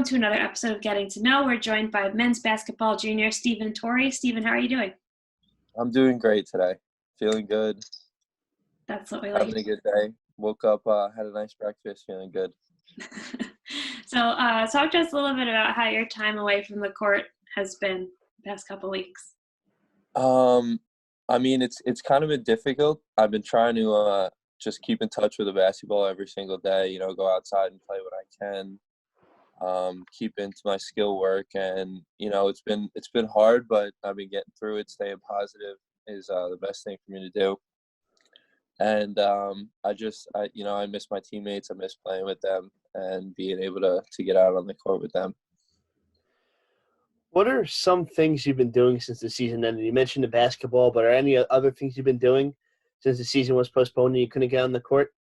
to another episode of Getting to Know. We're joined by men's basketball junior Steven Torre. Steven, how are you doing? I'm doing great today. Feeling good. That's what we like. Having a good day. Woke up, had a nice breakfast, feeling good. So talk to us a little bit about how your time away from the court has been the past couple weeks. I mean, it's kind of been difficult. I've been trying to just keep in touch with the basketball every single day, go outside and play what I can. Keep into my skill work, and it's been hard, but I've been getting through it. Staying positive is the best thing for me to do. And I miss my teammates. I miss playing with them and being able to get out on the court with them. What are some things you've been doing since the season ended? You mentioned the basketball, but are any other things you've been doing since the season was postponed and you couldn't get on the court?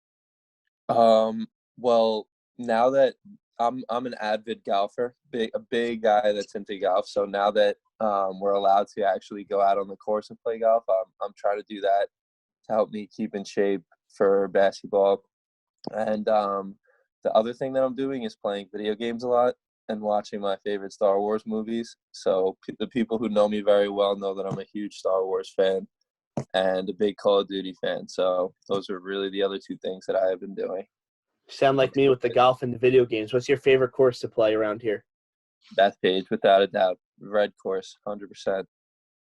Well, now that I'm an avid golfer, a big guy that's into golf. So now that we're allowed to actually go out on the course and play golf, I'm trying to do that to help me keep in shape for basketball. And the other thing that I'm doing is playing video games a lot and watching my favorite Star Wars movies. So the people who know me very well know that I'm a huge Star Wars fan and a big Call of Duty fan. So those are really the other two things that I have been doing. Sound like me with the golf and the video games. What's your favorite course to play around here? Bethpage, without a doubt. Red course, 100%.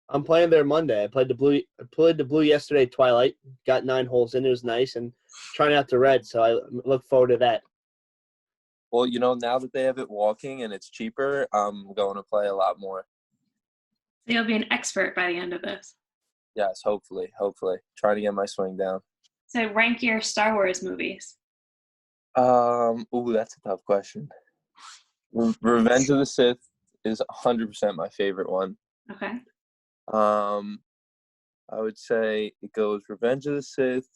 I'm playing there Monday. I played the blue yesterday, Twilight. Got 9 holes in. It was nice, and trying out the red. So I look forward to that. Well, now that they have it walking and it's cheaper, I'm going to play a lot more. So you'll be an expert by the end of this. Yes, hopefully. Trying to get my swing down. So rank your Star Wars movies. That's a tough question. Revenge of the Sith is 100% my favorite one. Okay. I would say it goes Revenge of the Sith,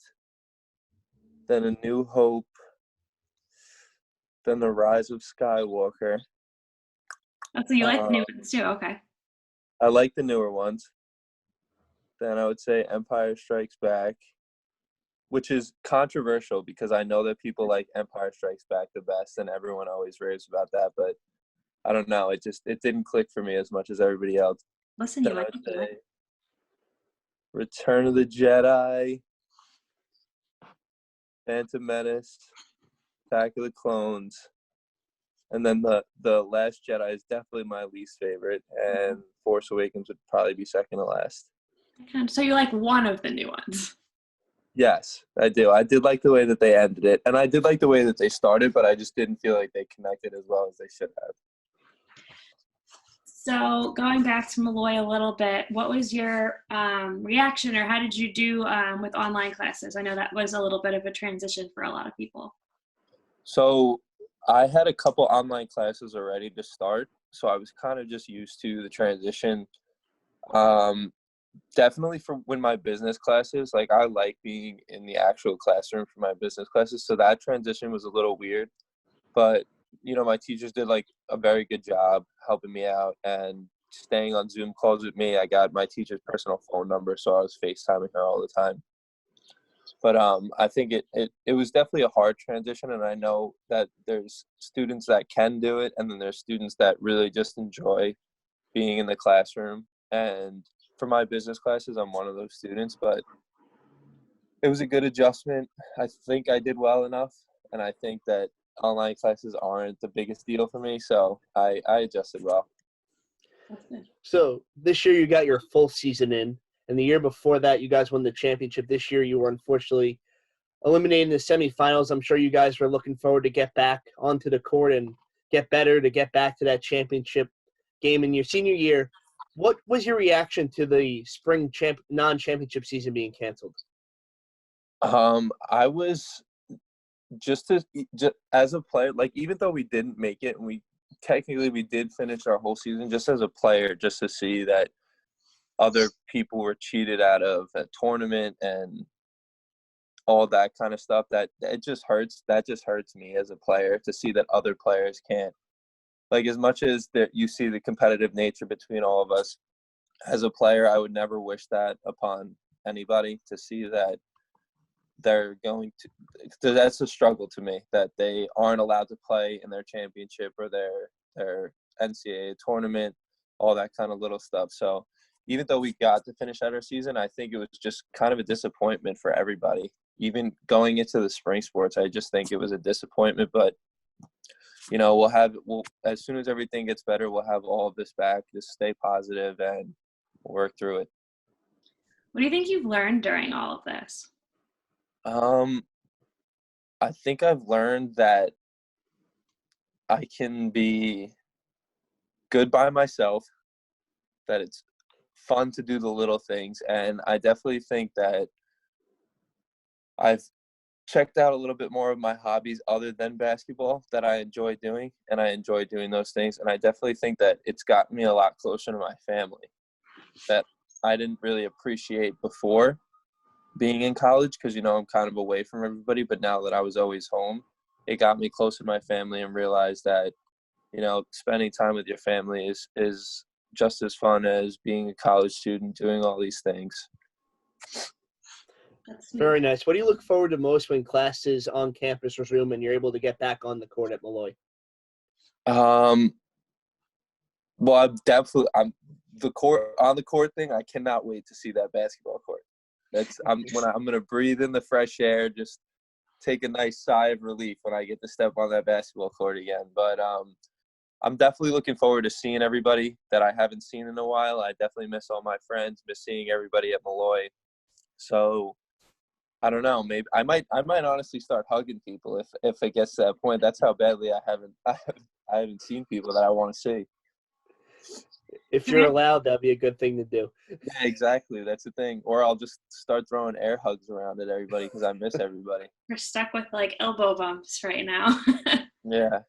then A New Hope, then The Rise of Skywalker. Oh, so you like the new ones too? Okay. I like the newer ones. Then I would say Empire Strikes Back, which is controversial because I know that people like Empire Strikes Back the best, and everyone always raves about that. But I don't know. It didn't click for me as much as everybody else. Listen, you like it. Return of the Jedi, Phantom Menace, Attack of the Clones, and then the Last Jedi is definitely my least favorite, and Force Awakens would probably be second to last. So you like one of the new ones? Yes, I do. I did like the way that they ended it, and I did like the way that they started, but I just didn't feel like they connected as well as they should have. So going back to Molloy a little bit, what was your reaction, or how did you do with online classes? I know that was a little bit of a transition for a lot of people. So I had a couple online classes already to start, so I was kind of just used to the transition. Definitely for when my business classes, like I like being in the actual classroom for my business classes, so that transition was a little weird. But my teachers did like a very good job helping me out and staying on Zoom calls with me. I got my teacher's personal phone number, so I was FaceTiming her all the time. But I think it was definitely a hard transition, and I know that there's students that can do it, and then there's students that really just enjoy being in the classroom. And for my business classes, I'm one of those students, but it was a good adjustment. I think I did well enough, and I think that online classes aren't the biggest deal for me, so I adjusted well. So this year you got your full season in, and the year before that you guys won the championship. This year you were unfortunately eliminated in the semifinals. I'm sure you guys were looking forward to get back onto the court and get better, to get back to that championship game in your senior year. What was your reaction to the spring non-championship season being canceled? I was just as a player, like even though we didn't make it, and we did finish our whole season, just as a player, just to see that other people were cheated out of a tournament and all that kind of stuff, that it just hurts. That just hurts me as a player to see that other players can't. Like, as much as that you see the competitive nature between all of us, as a player, I would never wish that upon anybody, to see that they're going to – that's a struggle to me, that they aren't allowed to play in their championship or their their NCAA tournament, all that kind of little stuff. So even though we got to finish out our season, I think it was just kind of a disappointment for everybody. Even going into the spring sports, I just think it was a disappointment. But, you know, we'll as soon as everything gets better, we'll have all of this back. Just stay positive and work through it. What do you think you've learned during all of this? I think I've learned that I can be good by myself, that it's fun to do the little things. And I definitely think that I've checked out a little bit more of my hobbies other than basketball that I enjoy doing, and I enjoy doing those things. And I definitely think that it's gotten me a lot closer to my family that I didn't really appreciate before being in college, because, you know, I'm kind of away from everybody. But now that I was always home, it got me closer to my family and realized that, you know, spending time with your family is just as fun as being a college student doing all these things. That's Very nice. What do you look forward to most when classes on campus resume and you're able to get back on the court at Molloy? Well, I'm the court thing. I cannot wait to see that basketball court. I'm gonna breathe in the fresh air, just take a nice sigh of relief when I get to step on that basketball court again. But I'm definitely looking forward to seeing everybody that I haven't seen in a while. I definitely miss all my friends, miss seeing everybody at Molloy. So I don't know. Maybe I might honestly start hugging people if it gets to that point. That's how badly I haven't seen people that I want to see. If you're allowed, that'd be a good thing to do. Yeah, exactly. That's the thing. Or I'll just start throwing air hugs around at everybody because I miss everybody. We're stuck with like elbow bumps right now. Yeah.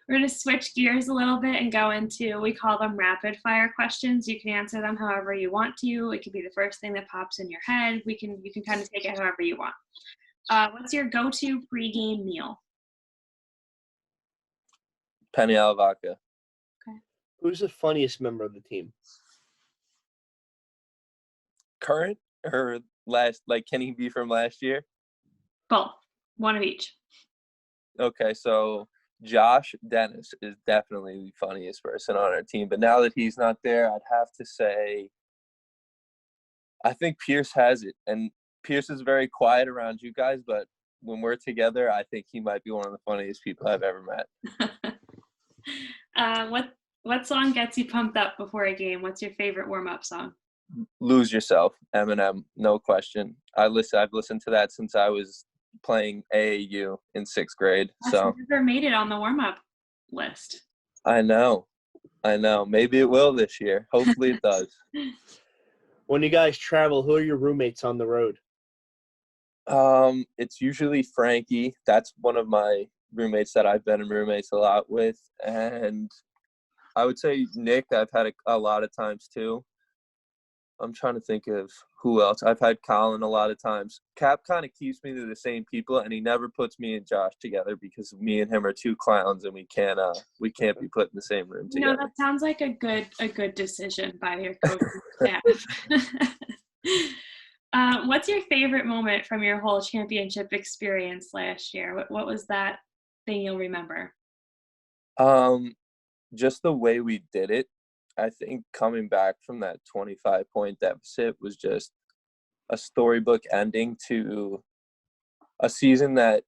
We're going to switch gears a little bit and go into, we call them rapid fire questions. You can answer them however you want to. It could be the first thing that pops in your head. You can kind of take it however you want. What's your go-to pregame meal? Penny alla vodka. Okay. Who's the funniest member of the team? Current or last? Like, can he be from last year? Both. One of each. Okay, so Josh Dennis is definitely the funniest person on our team. But now that he's not there, I'd have to say I think Pierce has it. And Pierce is very quiet around you guys, but when we're together, I think he might be one of the funniest people I've ever met. What song gets you pumped up before a game? What's your favorite warm-up song? Lose Yourself, Eminem, no question. I've listened to that since I was playing AAU in 6th grade. So never made it on the warm-up list. I know. Maybe it will this year. Hopefully it does. When you guys travel, who are your roommates on the road? It's usually Frankie. That's one of my roommates that I've been in roommates a lot with. And I would say Nick, I've had a lot of times too. I'm trying to think of who else. I've had Colin a lot of times. Cap kind of keeps me to the same people, and he never puts me and Josh together because me and him are two clowns, and we can't be put in the same room together. That sounds like a good decision by your coaching staff. What's your favorite moment from your whole championship experience last year? What was that thing you'll remember? Just the way we did it. I think coming back from that 25-point deficit was just a storybook ending to a season that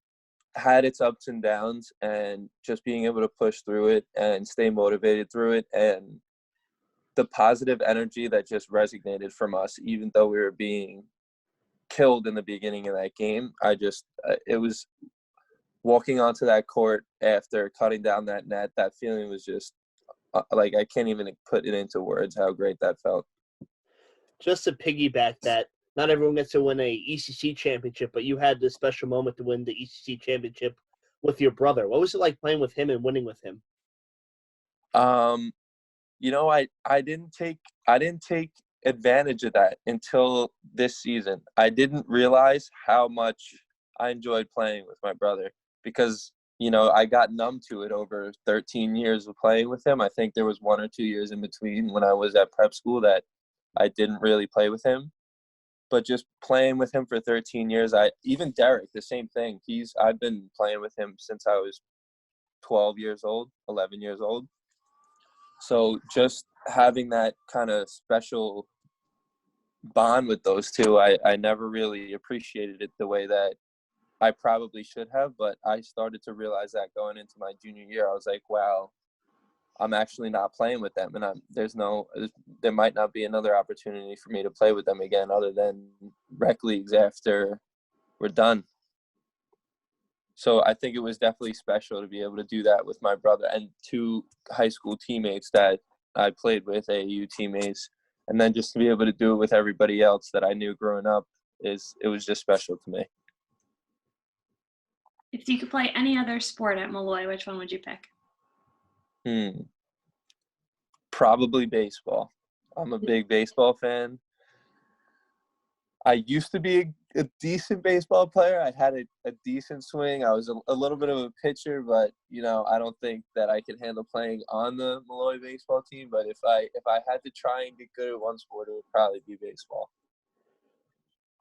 had its ups and downs, and just being able to push through it and stay motivated through it, and the positive energy that just resonated from us, even though we were being killed in the beginning of that game. It was walking onto that court after cutting down that net. That feeling was just like, I can't even put it into words how great that felt. Just to piggyback that, not everyone gets to win a ECC championship, but you had this special moment to win the ECC championship with your brother. What was it like playing with him and winning with him? I didn't take advantage of that until this season. I didn't realize how much I enjoyed playing with my brother because, I got numb to it over 13 years of playing with him. I think there was 1 or 2 years in between when I was at prep school that I didn't really play with him. But just playing with him for 13 years, even Derek, the same thing. I've been playing with him since I was 12 years old, 11 years old. So just having that kind of special bond with those two, I never really appreciated it the way that I probably should have, but I started to realize that going into my junior year. I was like, wow, I'm actually not playing with them, and there might not be another opportunity for me to play with them again other than rec leagues after we're done. So I think it was definitely special to be able to do that with my brother and two high school teammates that I played with, AAU teammates, and then just to be able to do it with everybody else that I knew growing up it was just special to me. If you could play any other sport at Molloy, which one would you pick? Probably baseball. I'm a big baseball fan. I used to be a decent baseball player. I had a decent swing. I was a little bit of a pitcher, but I don't think that I could handle playing on the Molloy baseball team. But if I had to try and get good at one sport, it would probably be baseball.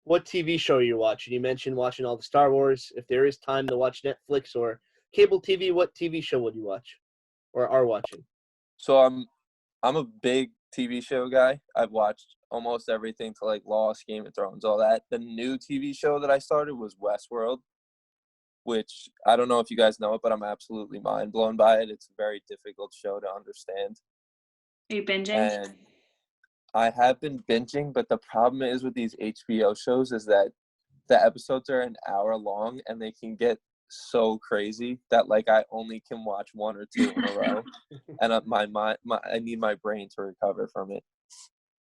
What TV show are you watching? You mentioned watching all the Star Wars. If there is time to watch Netflix or cable TV, what TV show would you watch or are watching? So I'm a big TV show guy. I've watched almost everything to like Lost, Game of Thrones, all that. The new TV show that I started was Westworld, which I don't know if you guys know it, but I'm absolutely mind blown by it. It's a very difficult show to understand. Are you binging? And I have been binging, but the problem is with these HBO shows is that the episodes are an hour long and they can get so crazy that like I only can watch one or two in a row, and I need my brain to recover from it.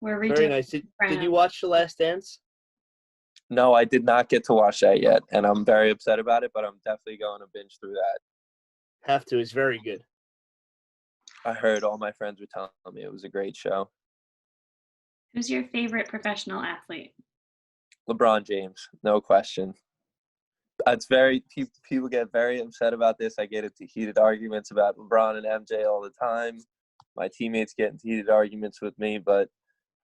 Very nice. Did you watch The Last Dance? No, I did not get to watch that yet, and I'm very upset about it. But I'm definitely going to binge through that. Have to. It's very good. I heard all my friends were telling me it was a great show. Who's your favorite professional athlete? LeBron James, no question. It's people get very upset about this. I get into heated arguments about LeBron and MJ all the time. My teammates get into heated arguments with me, but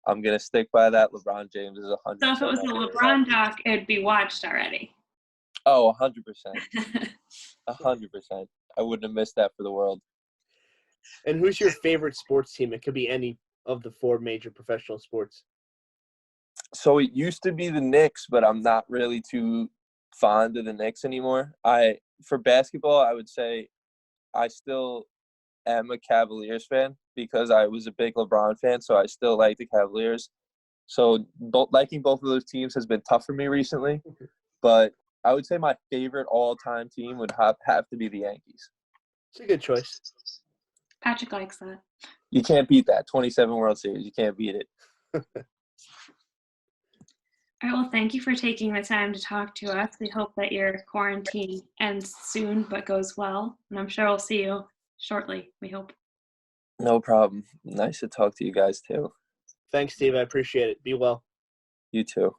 I'm gonna stick by that. LeBron James is 100%. So if it was a LeBron doc, it would be watched already. Oh, 100%. 100%. I wouldn't have missed that for the world. And who's your favorite sports team? It could be any of the four major professional sports. So it used to be the Knicks, but I'm not really too fond of the Knicks anymore. For basketball, I would say I still am a Cavaliers fan because I was a big LeBron fan, so I still like the Cavaliers. So liking both of those teams has been tough for me recently, but I would say my favorite all-time team would have to be the Yankees. It's a good choice. Patrick likes that. You can't beat that. 27 World Series. You can't beat it. All right, well, thank you for taking the time to talk to us. We hope that your quarantine ends soon but goes well, and I'm sure we'll see you shortly, we hope. No problem. Nice to talk to you guys, too. Thanks, Steve. I appreciate it. Be well. You too.